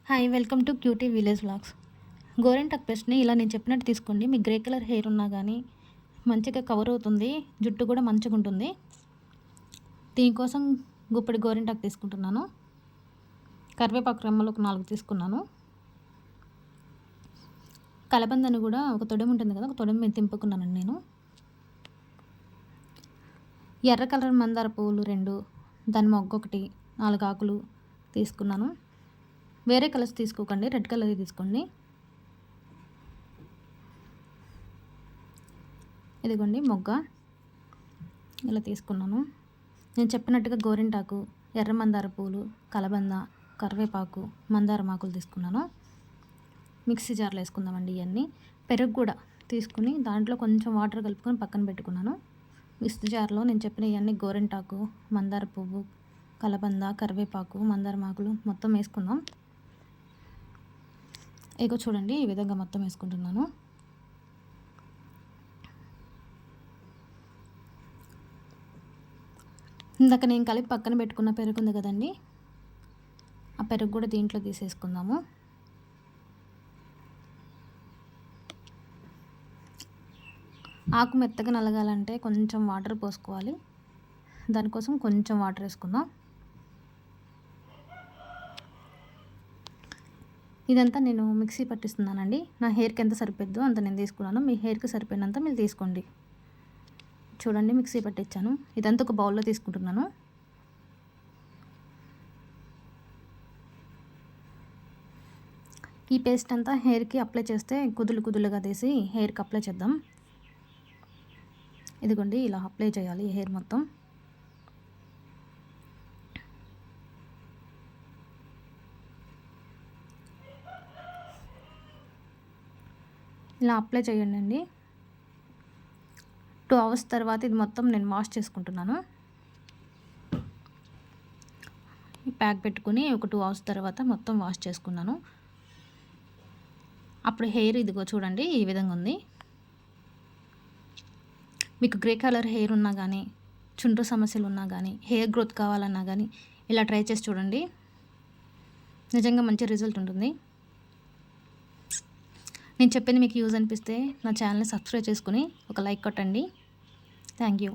Hi, welcome to cutie village vlogs. గోరింటాకు పేస్ట్ని ఇలా నేను చెప్పినట్టు తీసుకోండి. మీకు గ్రే కలర్ హెయిర్ ఉన్నా కానీ మంచిగా కవర్ అవుతుంది, జుట్టు కూడా మంచిగా ఉంటుంది. దీనికోసం గుప్పెడి గోరింటాకు తీసుకుంటున్నాను. కరివేపాకు రెమ్మలు ఒక 4 తీసుకున్నాను. కలబందని కూడా ఒక తొడెం ఉంటుంది కదా, ఒక తొడెం మీద తింపుకున్నానండి నేను. ఎర్ర కలర్ మందార పువ్వులు 2, దాని మొగ్గ 1, 4 ఆకులు తీసుకున్నాను. వేరే కలర్స్ తీసుకోకండి, రెడ్ కలర్ తీసుకోండి. ఇదిగోండి మొగ్గ ఇలా తీసుకున్నాను. నేను చెప్పినట్టుగా గోరింటాకు, ఎర్ర మందార పూలు, కలబంద, కరివేపాకు, మందారం ఆకులు తీసుకున్నాను. మిక్సీ జార్లో వేసుకుందామండి ఇవన్నీ. పెరుగు కూడా తీసుకుని దాంట్లో కొంచెం వాటర్ కలుపుకొని పక్కన పెట్టుకున్నాను. మిక్సీ జార్లో నేను చెప్పిన ఇవన్నీ గోరింటాకు, మందార పువ్వు, కలబంద, కరివేపాకు, మందారం ఆకులు మొత్తం వేసుకుందాం. ఇగో చూడండి, ఈ విధంగా మొత్తం వేసుకుంటున్నాను. ఇందాక నేను కలిపి పక్కన పెట్టుకున్న పెరుగు ఉంది కదండి, ఆ పెరుగు కూడా దీంట్లో తీసేసుకుందాము. ఆకు మెత్తగా నలగాలంటే కొంచెం వాటర్ పోసుకోవాలి. దానికోసం కొంచెం వాటర్ వేసుకుందాం. ఇదంతా నేను మిక్సీ పట్టిస్తున్నానండి. నా హెయిర్కి ఎంత సరిపోద్దో అంత నేను తీసుకున్నాను. మీ హెయిర్కి సరిపోయినంత మీరు తీసుకోండి. చూడండి, మిక్సీ పట్టించాను. ఇదంతా ఒక బౌల్లో తీసుకుంటున్నాను. ఈ పేస్ట్ అంతా హెయిర్కి అప్లై చేస్తే కుదులుగా తీసి హెయిర్కి అప్లై చేద్దాం. ఇదిగోండి, ఇలా అప్లై చేయాలి హెయిర్ మొత్తం. ఇలా అప్లై చేయండి. 2 అవర్స్ తర్వాత ఇది మొత్తం నేను వాష్ చేసుకుంటున్నాను. ఈ ప్యాక్ పెట్టుకుని ఒక 2 అవర్స్ తర్వాత మొత్తం వాష్ చేసుకున్నాను. అప్పుడు హెయిర్ ఇదిగో చూడండి, ఈ విధంగా ఉంది. మీకు గ్రే కలర్ హెయిర్ ఉన్నా కానీ, చుండ్రు సమస్యలు ఉన్నా కానీ, హెయిర్ గ్రోత్ కావాలన్నా కానీ ఇలా ట్రై చేసి చూడండి. నిజంగా మంచి రిజల్ట్ ఉంటుంది. నేను చెప్పింది మీకు యూజ్ అనిపిస్తే నా ఛానల్ని సబ్స్క్రైబ్ చేసుకుని ఒక లైక్ కొట్టండి. Thank you.